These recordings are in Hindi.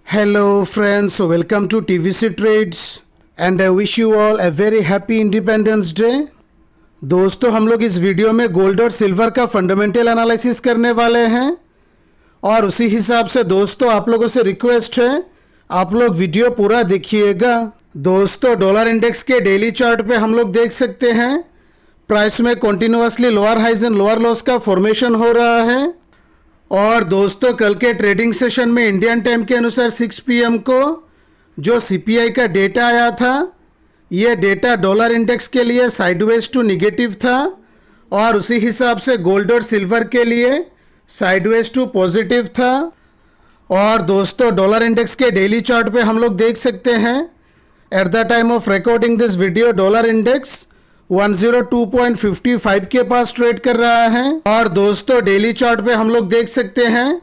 Hello friends, welcome to TVC Trades and I wish you all a very happy Independence Day। दोस्तों हम लोग इस वीडियो में गोल्ड और सिल्वर का फंडामेंटल एनालिसिस करने वाले हैं और उसी हिसाब से दोस्तों आप लोगों से रिक्वेस्ट है आप लोग वीडियो पूरा देखिएगा। दोस्तों डॉलर इंडेक्स के डेली चार्ट पे हम लोग देख सकते हैं प्राइस में continuously lower highs and lower lows का फॉर्मेशन हो रहा है। और दोस्तों कल के ट्रेडिंग सेशन में इंडियन टाइम के अनुसार 6 PM को जो CPI का डेटा आया था ये डेटा डॉलर इंडेक्स के लिए साइडवेज टू निगेटिव था और उसी हिसाब से गोल्ड और सिल्वर के लिए साइडवेज टू पॉजिटिव था। और दोस्तों डॉलर इंडेक्स के डेली चार्ट पे हम लोग देख सकते हैं at the time of recording this video dollar index 102.55 के पास ट्रेड कर रहा है। और दोस्तों डेली चार्ट पे हम लोग देख सकते हैं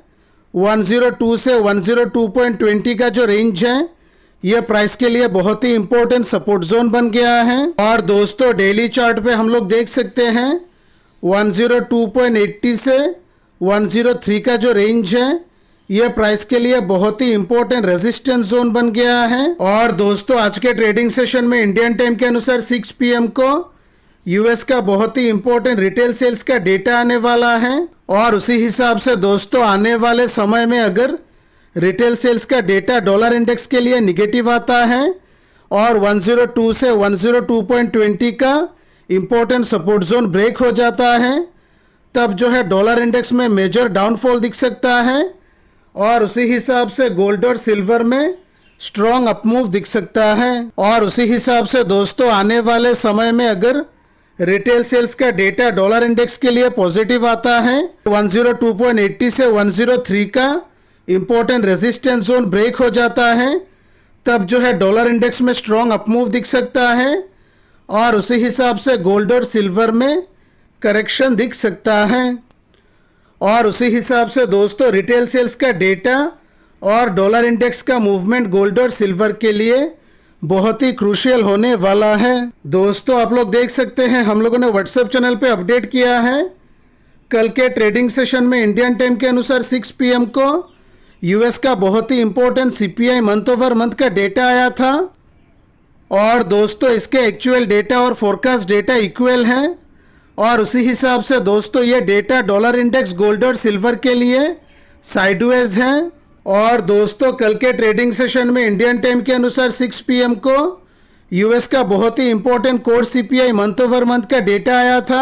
102 से 102.20 का जो रेंज है ये प्राइस के लिए बहुत ही इंपॉर्टेंट सपोर्ट जोन बन गया है। और दोस्तों डेली चार्ट पे हम लोग देख सकते हैं 102.80 से 103 का जो रेंज है ये प्राइस के लिए बहुत ही इंपॉर्टेंट रेजिस्टेंस जोन बन गया है। और दोस्तों आज के ट्रेडिंग सेशन में इंडियन टाइम के अनुसार 6 PM को यूएस का बहुत ही इंपॉर्टेंट रिटेल सेल्स का डेटा आने वाला है और उसी हिसाब से दोस्तों आने वाले समय में अगर रिटेल सेल्स का डेटा डॉलर इंडेक्स के लिए निगेटिव आता है और 102 से 102.20 का इंपॉर्टेंट सपोर्ट जोन ब्रेक हो जाता है तब जो है डॉलर इंडेक्स में मेजर डाउनफॉल दिख सकता है और उसी हिसाब से गोल्ड और सिल्वर में स्ट्रॉन्ग अपमूव दिख सकता है। और उसी हिसाब से दोस्तों आने वाले समय में अगर रिटेल सेल्स का डेटा डॉलर इंडेक्स के लिए पॉजिटिव आता है 102.80 से 103 का इंपॉर्टेंट रेजिस्टेंस जोन ब्रेक हो जाता है तब जो है डॉलर इंडेक्स में स्ट्रॉन्ग अपमूव दिख सकता है और उसी हिसाब से गोल्ड और सिल्वर में करेक्शन दिख सकता है। और उसी हिसाब से दोस्तों रिटेल सेल्स का डेटा और डॉलर इंडेक्स का मूवमेंट गोल्ड और सिल्वर के लिए बहुत ही क्रूशियल होने वाला है। दोस्तों आप लोग देख सकते हैं हम लोगों ने व्हाट्सएप चैनल पे अपडेट किया है कल के ट्रेडिंग सेशन में इंडियन टाइम के अनुसार 6 PM को यूएस का बहुत ही important CPI month over month का डेटा आया था और दोस्तों इसके एक्चुअल डेटा और फोरकास्ट डेटा इक्वल है और उसी हिसाब से दोस्तों ये डेटा डॉलर इंडेक्स गोल्ड और सिल्वर के लिए साइडवेज है। और दोस्तों कल के ट्रेडिंग सेशन में इंडियन टाइम के अनुसार 6 PM को यूएस का बहुत ही important core CPI month over month का डेटा आया था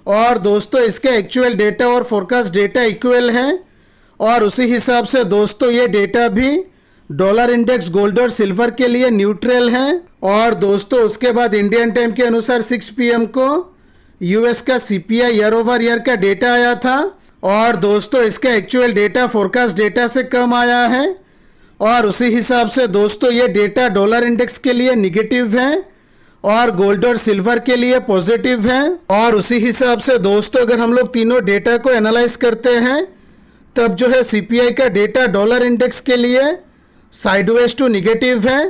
और दोस्तों इसका एक्चुअल डेटा और फोरकास्ट डेटा इक्वल है और उसी हिसाब से दोस्तों ये डेटा भी डॉलर इंडेक्स गोल्ड और सिल्वर के लिए न्यूट्रल है। और दोस्तों उसके बाद इंडियन टाइम के अनुसार 6 PM को यूएस का CPI ईयर ओवर ईयर का डेटा आया था और दोस्तों इसका एक्चुअल डेटा फोरकास्ट डेटा से कम आया है और उसी हिसाब से दोस्तों ये डेटा डॉलर इंडेक्स के लिए निगेटिव है और गोल्ड और सिल्वर के लिए पॉजिटिव है। और उसी हिसाब से दोस्तों अगर हम लोग तीनों डेटा को एनालाइज करते हैं तब जो है CPI का डेटा डॉलर इंडेक्स के लिए साइडवेज टू निगेटिव है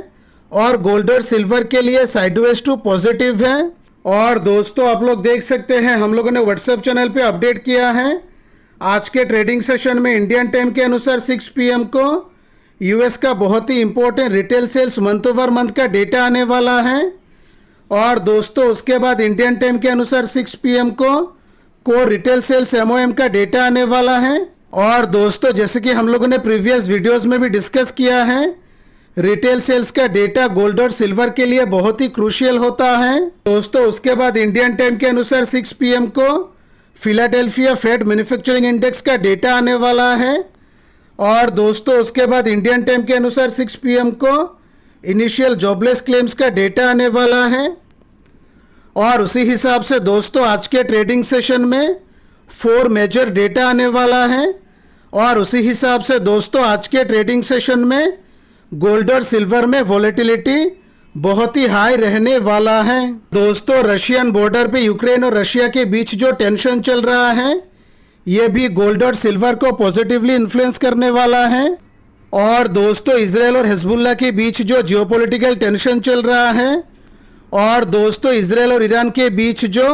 और गोल्ड और सिल्वर के लिए साइडवेज टू पॉजिटिव है। और दोस्तों आप लोग देख सकते हैं हम लोगों ने व्हाट्सएप चैनल पे अपडेट किया है आज के ट्रेडिंग सेशन में इंडियन टाइम के अनुसार 6 PM को यूएस का बहुत ही important retail sales month over month का डेटा आने वाला है और दोस्तों उसके बाद इंडियन टाइम के अनुसार 6 PM को कोर रिटेल सेल्स MOM का डेटा आने वाला है। और दोस्तों जैसे कि हम लोगों ने प्रीवियस वीडियोस में भी डिस्कस किया है रिटेल सेल्स का डेटा गोल्ड और सिल्वर के लिए बहुत ही क्रूशियल होता है। दोस्तों उसके बाद इंडियन टाइम के अनुसार 6 PM को फिलाडेल्फिया फेड मैन्युफैक्चरिंग इंडेक्स का डेटा आने वाला है और दोस्तों उसके बाद इंडियन टाइम के अनुसार 6 PM को इनिशियल जॉबलेस क्लेम्स का डेटा आने वाला है। और उसी हिसाब से दोस्तों आज के ट्रेडिंग सेशन में 4 मेजर डेटा आने वाला है और उसी हिसाब से दोस्तों आज के ट्रेडिंग सेशन में गोल्ड और सिल्वर में वॉलेटिलिटी बहुत ही हाई रहने वाला है। दोस्तों रशियन बॉर्डर पे यूक्रेन और रशिया के बीच जो टेंशन चल रहा है ये भी गोल्ड और सिल्वर को पॉजिटिवली इन्फ्लुएंस करने वाला है। और दोस्तों इजराइल और हिजबुल्लाह के बीच जो जियोपॉलिटिकल टेंशन चल रहा है और दोस्तों इजराइल और ईरान के बीच जो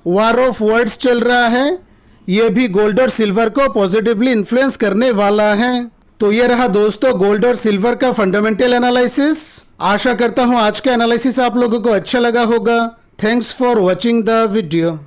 वॉर ऑफ वर्ड्स चल रहा है ये भी गोल्ड और सिल्वर को पॉजिटिवली इन्फ्लुएंस करने वाला है। तो ये रहा दोस्तों गोल्ड और सिल्वर का फंडामेंटल एनालिसिस। आशा करता हूं आज का एनालिसिस आप लोगों को अच्छा लगा होगा। Thanks for watching the video.